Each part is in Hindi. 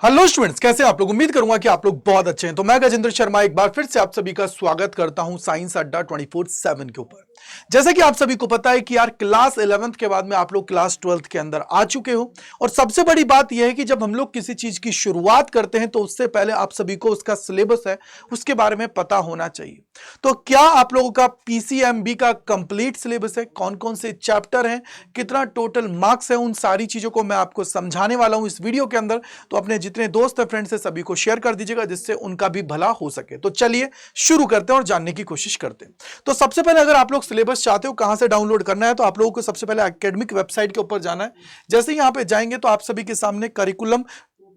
हेलो स्टूडेंट्स, कैसे हैं आप लोग। उम्मीद करूंगा कि आप लोग बहुत अच्छे हैं। तो मैं गजेंद्र शर्मा एक बार फिर से आप सभी का स्वागत करता हूं साइंस अड्डा 24/7 के ऊपर। जैसे कि आप सभी को पता है कि यार क्लास 11th के बाद में आप लोग क्लास 12th के अंदर आ चुके हो। और सबसे बड़ी बात यह है कि जब हम लोग किसी चीज की शुरुआत करते हैं तो उससे पहले आप सभी को उसका सिलेबस है उसके बारे में पता होना चाहिए। तो क्या आप लोगों का पीसीएमबी का कंप्लीट सिलेबस है, कौन कौन से चैप्टर हैं, कितना टोटल मार्क्स है, उन सारी चीजों को मैं आपको समझाने वाला हूं इस वीडियो के अंदर। तो अपने जितने दोस्त है फ्रेंड्स है सभी को शेयर कर दीजिएगा जिससे उनका भी भला हो सके। तो चलिए शुरू करते हैं और जानने की कोशिश करते हैं। तो सबसे पहले अगर आप लोग सिलेबस चाहते हो कहां से डाउनलोड करना है तो आप लोगों को सबसे पहले एकेडमिक वेबसाइट के ऊपर जाना है। जैसे ही यहां पे जाएंगे तो आप सभी के सामने करिकुलम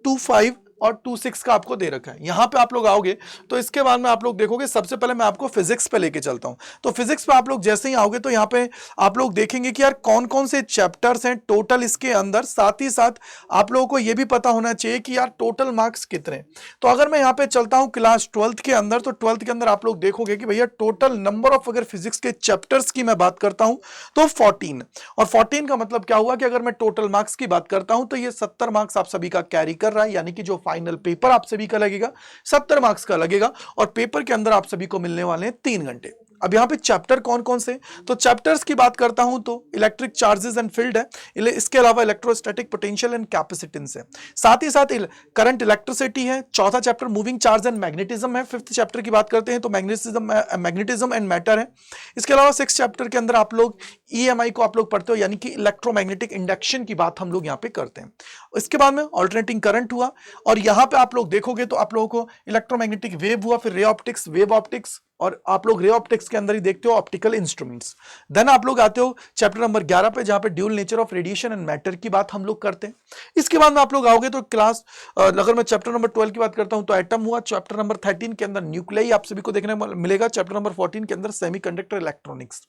25 और 26 का आपको दे रखा है। यहां पे आप लोग आओगे तो इसके बाद में आप लोग देखोगे, सबसे पहले मैं आपको फिजिक्स पे लेके चलता हूं। तो फिजिक्स पे आप लोग जैसे ही आओगे तो यहां पे आप लोग देखेंगे कि यार कौन कौन से चैप्टर्स हैं टोटल इसके अंदर। साथ ही साथ आप लोगों को यह भी पता होना चाहिए कि यार टोटल मार्क्स कितने। तो अगर मैं यहां पे चलता हूं क्लास 12th के अंदर तो 12th के अंदर आप लोग देखोगे कि भैया टोटल नंबर ऑफ, अगर फिजिक्स के चैप्टर्स की मैं बात करता हूं तो 14। और 14 का मतलब क्या हुआ कि अगर मैं टोटल मार्क्स की बात करता हूं तो ये 70 मार्क्स आप सभी का कैरी कर रहा है। यानी कि जो फाइनल पेपर आप सभी का लगेगा 70 मार्क्स का लगेगा। और पेपर के अंदर आप सभी को मिलने वाले हैं 3 घंटे। अब यहां पे चैप्टर कौन कौन से, तो चैप्टर्स की बात करता हूं तो इलेक्ट्रिक चार्जेस एंड फील्ड है, इसके अलावा इलेक्ट्रोस्टैटिक पोटेंशियल एंड कैपेसिटेंस है, साथ ही साथ करंट इलेक्ट्रिसिटी है। चौथा chapter moving charge and magnetism है। फिफ्थ चैप्टर की बात करते हैं तो मैग्नेटिज्म एंड मैटर है। इसके अलावा सिक्स चैप्टर के अंदर आप लोग ईएमआई को आप लोग पढ़ते हो, यानी कि इलेक्ट्रोमैग्नेटिक इंडक्शन की बात हम लोग यहाँ पे करते हैं। इसके बाद में ऑल्टरनेटिंग करंट हुआ। और यहां पे आप लोग देखोगे तो आप लोगों को इलेक्ट्रोमैग्नेटिक वेव हुआ, फिर रे ऑप्टिक्स, वेव ऑप्टिक्स, और आप लोग रे ऑप्टिक्स के अंदर ही देखते हो ऑप्टिकल इंस्ट्रूमेंट्स। देन आप लोग आते हो चैप्टर नंबर 11 पे जहां पे dual nature of radiation and matter की बात हम लोग करते हैं। इसके बाद में आप लोग आओगे तो क्लास, अगर मैं चैप्टर नंबर 12 की बात करता हूं तो एटम हुआ। चैप्टर नंबर 13 के अंदर न्यूक्लियाई आप सभी को देखने मिलेगा। चैप्टर नंबर 14 के अंदर सेमीकंडक्टर इलेक्ट्रॉनिक्स।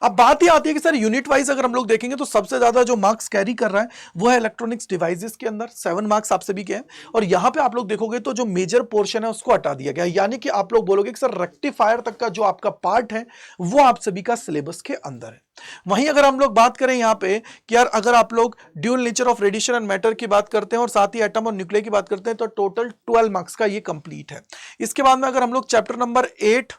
अब बात ही आती है कि सर यूनिट वाइज अगर हम लोग देखेंगे तो सबसे ज्यादा जो मार्क्स कैरी कर रहा है वो है इलेक्ट्रॉनिक्स डिवाइसेस के अंदर, 7 मार्क्स आप सभी के हैं। और यहां पे आप लोग देखोगे तो जो मेजर पोर्शन है उसको हटा दिया गया है। यानी कि आप लोग बोलोगे कि सर रेक्टिफायर तक का जो आपका पार्ट है वो आप सभी का सिलेबस के अंदर है। वहीं अगर हम लोग बात करें यहां पे कि यार अगर आप लोग dual nature of radiation and matter की बात करते हैं और साथ ही एटम और न्यूक्लियर की बात करते हैं तो टोटल 12 मार्क्स का ये कंप्लीट है। इसके बाद में अगर हम लोग चैप्टर नंबर 8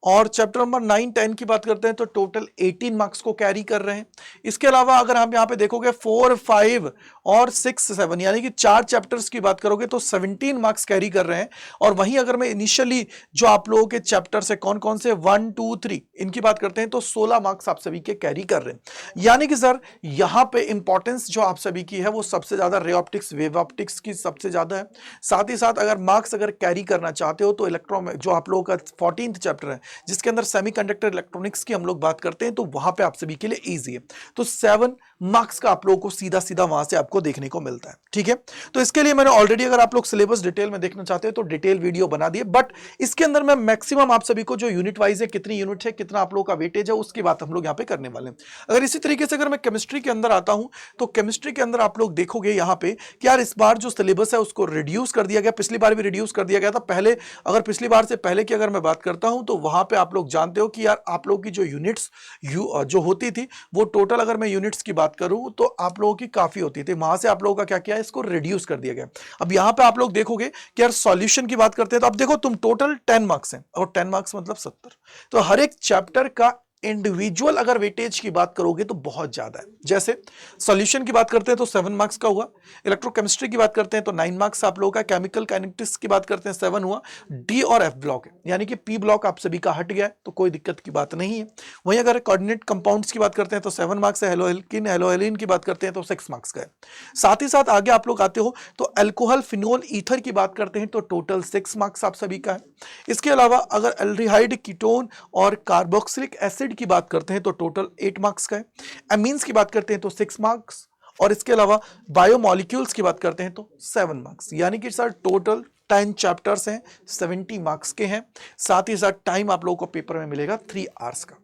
और चैप्टर नंबर 9, 10 की बात करते हैं तो टोटल 18 मार्क्स को कैरी कर रहे हैं। इसके अलावा अगर हम यहां पे देखोगे 4, 5 और 6, 7 यानी कि 4 चैप्टर्स की बात करोगे तो 17 मार्क्स कैरी कर रहे हैं। और वहीं अगर मैं इनिशियली जो आप लोगों के चैप्टर्स है कौन कौन से 1, 2, 3 इनकी बात करते हैं तो 16 मार्क्स आप सभी के कैरी कर रहे हैं। यानी कि सर यहां पे इंपॉर्टेंस जो आप सभी की है वो सबसे ज्यादा रे ऑप्टिक्स, वेव ऑप्टिक्स की सबसे ज्यादा है। साथ ही साथ अगर मार्क्स अगर कैरी करना चाहते हो तो इलेक्ट्रो जो आप लोगों का 14th चैप्टर है जिसके अंदर सेमीकंडक्टर इलेक्ट्रॉनिक्स की हम लोग बात करते हैं तो वहां पे आप सभी के लिए इजी है। तो 7 मार्क्स का आप लोगों को सीधा सीधा वहां से आपको देखने को मिलता है। ठीक है, तो इसके लिए मैंने ऑलरेडी, अगर आप लोग सिलेबस डिटेल में देखना चाहते हैं तो डिटेल वीडियो बना दिए, बट इसके अंदर मैं मैक्सिमम आप सभी को जो यूनिट वाइज है, कितनी यूनिट है, कितना आप लोगों का वेटेज है, उसकी बात हम लोग यहाँ पे करने वाले हैं। अगर इसी तरीके से अगर मैं केमिस्ट्री के अंदर आता हूं तो केमिस्ट्री के अंदर आप लोग देखोगे यहाँ पे कि यार इस बार जो सिलेबस है उसको रिड्यूस कर दिया गया। पिछली बार भी रिड्यूस कर दिया गया था। पहले अगर पिछली बार से पहले की अगर मैं बात करता हूं तो वहां पे आप लोग जानते हो कि यार आप लोगों की जो यूनिट्स जो होती थी वो टोटल, अगर मैं यूनिट्स की बात करूं तो आप लोगों की काफी होती थी। वहां से आप लोगों का क्या किया है, इसको रिड्यूस कर दिया गया। अब यहां पे आप लोग देखोगे कि यार सॉल्यूशन की बात करते हैं तो अब देखो तुम टोटल 10 मार्क्स हैं और 10 मार्क्स मतलब 70। तो हर एक चैप्टर का इंडिविजुअल अगर वेटेज की बात करोगे तो बहुत ज्यादा है। जैसे सॉल्यूशन की बात करते हैं तो 7 मार्क्स का हुआ। इलेक्ट्रोकेमिस्ट्री की बात करते हैं तो 9 मार्क्स आप लोगों का। केमिकल काइनेटिक्स की बात करते हैं 7 हुआ। डी और एफ ब्लॉक है, यानी कि पी ब्लॉक आप सभी का हट गया है तो कोई दिक्कत की बात नहीं है। वहीं अगर कोऑर्डिनेट कंपाउंड्स की बात करते हैं तो 7 मार्क्स है। हेलोएल्किन, हेलोएलिन की बात करते हैं तो 6 मार्क्स का है। साथ ही साथ आगे आप लोग आते हो तो अल्कोहल, फिनोल, ईथर की बात करते हैं तो टोटल 6 मार्क्स आप सभी का है। इसके अलावा अगर एल्डिहाइड, कीटोन और कार्बोक्सिलिक एसिड की बात करते हैं तो टोटल 8 मार्क्स का है। एमीन्स की बात करते हैं तो 6 मार्क्स, और इसके अलावा बायोमोलिक्यूल्स की बात करते हैं तो 7 मार्क्स। यानी कि सर टोटल 10 चैप्टर्स हैं, 70 मार्क्स के हैं। साथ ही साथ टाइम आप लोगों को पेपर में मिलेगा 3 आवर्स का।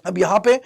अब यहां पे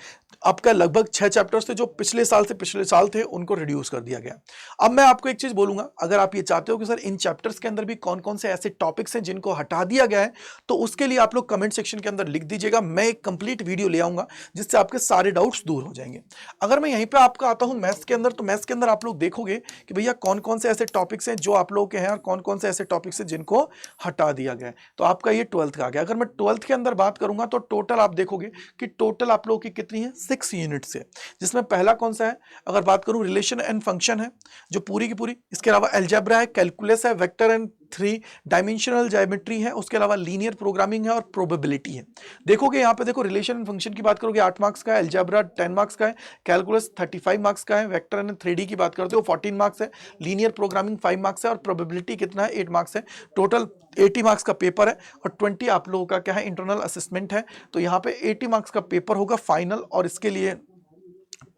आपका लगभग 6 चैप्टर्स थे जो पिछले साल थे उनको रिड्यूस कर दिया गया। अब मैं आपको एक चीज बोलूंगा, अगर आप ये चाहते हो कि सर इन चैप्टर्स के अंदर भी कौन कौन से ऐसे टॉपिक्स हैं जिनको हटा दिया गया है, तो उसके लिए आप लोग कमेंट सेक्शन के अंदर लिख दीजिएगा, मैं एक कंप्लीट वीडियो ले आऊंगा जिससे आपके सारे डाउट्स दूर हो जाएंगे। अगर मैं यहीं पे आपका आता हूं मैथ्स के अंदर, तो मैथ्स के अंदर आप लोग देखोगे कि भैया कौन कौन से ऐसे टॉपिक्स हैं जो आप लोगों के हैं और कौन कौन से ऐसे टॉपिक्स हैं जिनको हटा दिया गया है। तो आपका ये 12th का आ गया। अगर मैं 12th के अंदर बात करूंगा तो टोटल आप देखोगे कि टोटल आप लोगों की कितनी है, 6 यूनिट्स है, जिसमें पहला कौन सा है, अगर बात करूं रिलेशन एंड फंक्शन है जो पूरी की पूरी, इसके अलावा अलजेब्रा है, कैलकुलस है, वेक्टर एंड 3 डायमेंशनल ज्योमेट्री है, उसके अलावा लीनियर प्रोग्रामिंग है और प्रोबेबिलिटी है। देखोगे यहाँ पे देखो रिलेशन एंड फंक्शन की बात करोगे 8 मार्क्स का है, अलजेब्रा 10 मार्क्स का है, कैलकुलस 35 मार्क्स का है, वेक्टर एंड 3D की बात करते हो 14 मार्क्स है, लीनियर प्रोग्रामिंग 5 मार्क्स है और प्रोबेबिलिटी कितना है, 8 मार्क्स है। टोटल 80 मार्क्स का पेपर है और 20 आप लोगों का क्या है, इंटरनल असेसमेंट है। तो यहाँ पे 80 मार्क्स का पेपर होगा फाइनल, और इसके लिए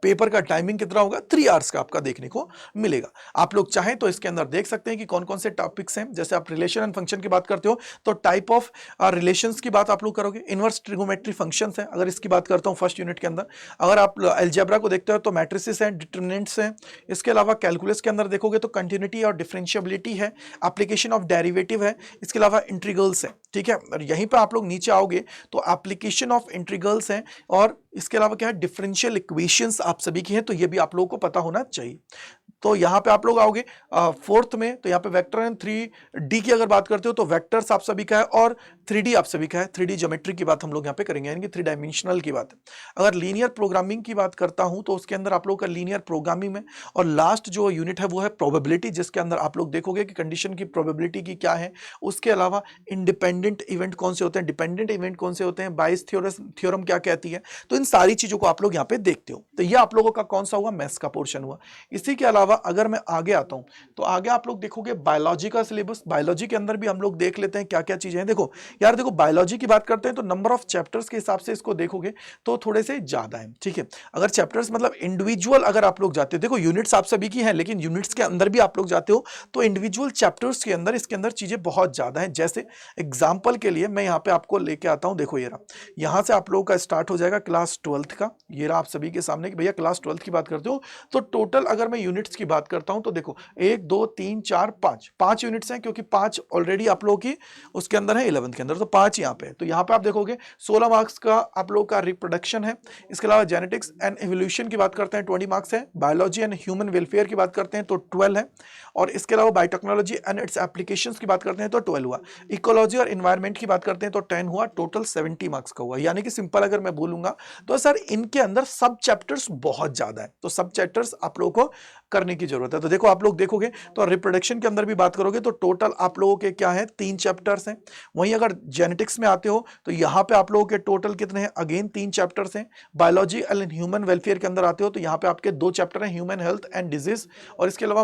पेपर का टाइमिंग कितना होगा, 3 आवर्स का आपका देखने को मिलेगा। आप लोग चाहें तो इसके अंदर देख सकते हैं कि कौन कौन से टॉपिक्स हैं। जैसे आप रिलेशन एंड फंक्शन की बात करते हो तो टाइप ऑफ रिलेशंस की बात आप लोग करोगे, इनवर्स ट्रिगोमेट्री फंक्शंस है अगर इसकी बात करता हूं फर्स्ट यूनिट के अंदर। अगर आप अलजेब्रा को देखते हो तो मैट्रिसेस हैं, डिटरमिनेंट्स हैं। इसके अलावा कैलकुलस के अंदर देखोगे तो कंटिन्यूटी और डिफरेंशियबिलिटी है, एप्लीकेशन ऑफ डेरिवेटिव है, इसके अलावा इंटीग्रल्स है, ठीक है। और यहीं पर आप लोग नीचे आओगे तो एप्लीकेशन ऑफ इंटीग्रल्स है, और इसके अलावा क्या है, डिफरेंशियल इक्वेशंस आप सभी की हैं, तो ये भी आप लोगों को पता होना चाहिए। तो यहां पे आप लोग आओगे 4th में, तो यहाँ पे वेक्टर एंड 3D की अगर बात करते हो तो वेक्टर्स आप सभी का है और 3D आप सभी का है। 3D ज्योमेट्री की बात हम लोग यहाँ पे करेंगे, यानी कि 3 डायमेंशनल की बात है। अगर लीनियर प्रोग्रामिंग की बात करता हूं तो उसके अंदर आप लोग का लीनियर प्रोग्रामिंग में, और लास्ट जो यूनिट है वो है प्रोबेबिलिटी, जिसके अंदर आप लोग देखोगे कि कंडीशन की प्रोबेबिलिटी की क्या है। उसके अलावा इंडिपेंडेंट इवेंट कौन से होते हैं, डिपेंडेंट इवेंट कौन से होते हैं, बाइस थ्योरम क्या कहती है। तो इन सारी चीजों को आप लोग यहाँ पे देखते हो। तो ये आप लोगों का कौन सा हुआ, मैथ्स का पोर्शन हुआ। इसी के अलावा अगर मैं आगे आता हूं तो आगे आप लोग देखोगे बायोलॉजी का सिलेबस। बायोलॉजी के अंदर भी हम लोग देख लेते हैं क्या क्या चीजें हैं। देखो यार, देखो बायोलॉजी की बात करते हैं तो नंबर ऑफ चैप्टर्स के हिसाब से इसको देखोगे तो थोड़े से ज्यादा है, ठीक है। अगर चैप्टर्स मतलब इंडिविजुअल अगर आप लोग जाते हो, देखो यूनिट्स आप सभी की हैं, लेकिन यूनिट्स के अंदर भी आप लोग जाते हो तो इंडिविजुअल चैप्टर्स के अंदर इसके अंदर चीजें बहुत ज्यादा है। जैसे एग्जाम्पल के लिए मैं यहाँ पे आपको लेके आता हूँ, देखो ये रहा, यहाँ से आप लोगों का स्टार्ट हो जाएगा क्लास 12th का। ये रहा आप सभी के सामने कि भैया क्लास 12th की बात करते हो तो टोटल अगर मैं यूनिट्स की बात करता हूं तो देखो 1 2 3 4 5 यूनिट्स हैं, क्योंकि 5 ऑलरेडी आप लोगों की उसके अंदर है 11th के अंदर, तो 5 यहाँ पे है। तो यहाँ पे आप देखोगे 16 मार्क्स का आप लोगों का रिप्रोडक्शन है। इसके अलावा जेनेटिक्स एंड एवोल्यूशन की बात करते हैं 20 मार्क्स है। बायोलॉजी एंड ह्यूमन वेलफेयर की बात करते हैं तो 12 है। और इसके अलावा बायोटेक्नोलॉजी एंड इट्स एप्लीकेशंस की बात करते हैं तो 12 हुआ। इकोलॉजी और एनवायरमेंट की बात करते हैं तो 10 हुआ। टोटल 70 मार्क्स का हुआ। यानी कि सिंपल अगर मैं बोलूंगा तो सर इनके अंदर सब चैप्टर्स बहुत ज्यादा है, तो सब चैप्टर्स आप लोगों को करने की जरूरत है। तो देखो आप लोग देखोगे तो रिप्रोडक्शन के अंदर भी बात करोगे तो टोटल आप लोगों के क्या है, 3 चैप्टर्स हैं। वहीं अगर जेनेटिक्स में आते हो तो यहाँ पे आप लोगों के टोटल कितने हैं, अगेन 3 चैप्टर्स हैं। बायोलॉजी एंड ह्यूमन वेलफेयर के अंदर आते हो तो यहाँ पे आपके 2 चैप्टर हैं, ह्यूमन हेल्थ एंड डिजीज, और इसके अलावा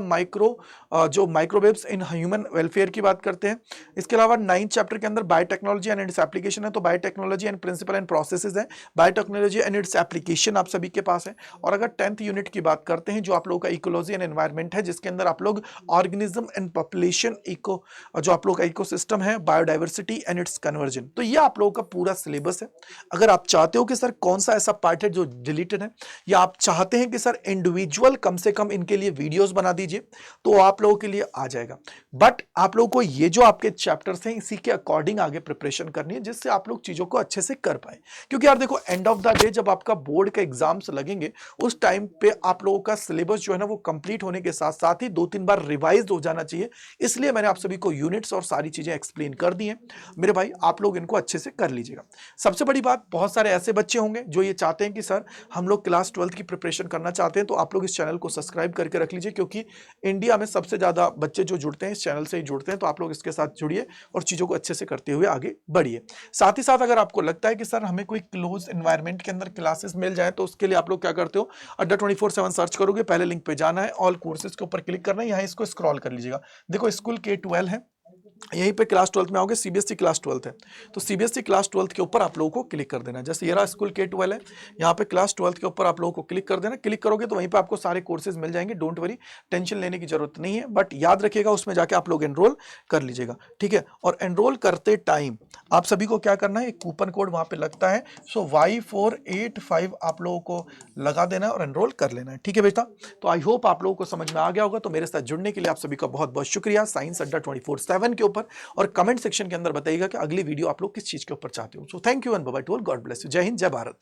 जो माइक्रोवेव्स इन ह्यूमन वेलफेयर की बात करते हैं। इसके अलावा 9th चैप्टर के अंदर बायोटेक्नोलॉजी एंड इट्स एप्लीकेशन है, तो biotechnology and principle and processes है। बायोटेक्नोलॉजी एंड इट्स एप्लीकेशन आप सभी के पास है। और अगर 10th यूनिट की बात करते हैं जो आप लोगों का इकोलॉजी एंड एनवायरनमेंट है, जिसके अंदर आप लोग ऑर्गेनिज्म एंड पॉपुलेशन इको, जो आप लोग का इकोसिस्टम है, बायोडाइवर्सिटी एंड इट्स कन्वर्जन, तो ये आप लोगों का पूरा सिलेबस है। अगर आप चाहते हो कि सर कौन सा ऐसा पार्ट है जो डिलीटेड है, या आप चाहते हैं कि सर इंडिविजुअल कम से कम इनके लिए वीडियोस बना दीजिए, तो आप लोगों के लिए आ जाएगा। बट आप लोगों को ये जो आपके चैप्टर्स हैं इसी के अकॉर्डिंग आगे प्रिपरेशन करनी है, जिससे आप लोग चीजों को अच्छे से कर पाए। क्योंकि यार देखो एंड ऑफ द डे जब आपका बोर्ड के एग्जाम्स लगेंगे उस टाइम पे आप लोगों का सिलेबस जो है ना वो कंप्लीट होने के साथ साथ ही 2-3 बार रिवाइज हो जाना चाहिए। इसलिए मैंने आप सभी को यूनिट्स और सारी चीजें एक्सप्लेन कर दी हैं। मेरे भाई आप लोग इनको अच्छे से कर लीजिएगा। सबसे बड़ी बात, बहुत सारे ऐसे बच्चे होंगे जो ये चाहते हैं कि सर हम लोग क्लास 12th की प्रिपरेशन करना चाहते हैं, तो आप लोग इस चैनल को सब्सक्राइब करके रख लीजिए, क्योंकि इंडिया में सबसे ज्यादा बच्चे जो जुड़ते हैं इस चैनल से ही जुड़ते हैं। तो आप लोग इसके साथ जुड़िए और चीजों को अच्छे से करते हुए आगे बढ़िए। साथ ही साथ अगर आपको लगता है कि सर हमें कोई क्लोज एनवायरनमेंट के अंदर क्लासेस मिल जाए, तो उसके लिए आप लोग क्या करते हो, अड्डा 24/7 सर्च करोगे, पहले लिंक पे जाना है, ऑल कोर्सेज के ऊपर क्लिक करना है, यहाँ इसको स्क्रॉल कर लीजिएगा। देखो स्कूल K12 है, यहीं पे क्लास 12th में आओगे, सीबीएसई क्लास 12th है, तो सीबीएसई क्लास 12th के ऊपर आप लोगों को क्लिक कर देना है। जैसे ये रहा स्कूल K12 है, यहाँ पे क्लास 12th के ऊपर आप लोगों को क्लिक कर देना। क्लिक करोगे तो वहीं पे आपको सारे कोर्सेज मिल जाएंगे, डोंट वरी, टेंशन लेने की जरूरत नहीं है। बट याद रखिएगा उसमें जाके आप लोग एनरोल कर लीजिएगा, ठीक है। और एनरोल करते टाइम आप सभी को क्या करना है, एक कूपन कोड वहां पे लगता है, सो Y485 आप लोगों को लगा देना है और एनरोल कर लेना है, ठीक है बेटा। तो आई होप आप लोगों को समझ में आ गया होगा। तो मेरे साथ जुड़ने के लिए आप सभी का बहुत बहुत शुक्रिया साइंस अड्डा 24/7 के ऊपर। और कमेंट सेक्शन के अंदर बताइएगा कि अगली वीडियो आप लोग किस चीज के ऊपर चाहते हो। So thank you and bye bye to all, god bless you, जय हिंद, जय भारत।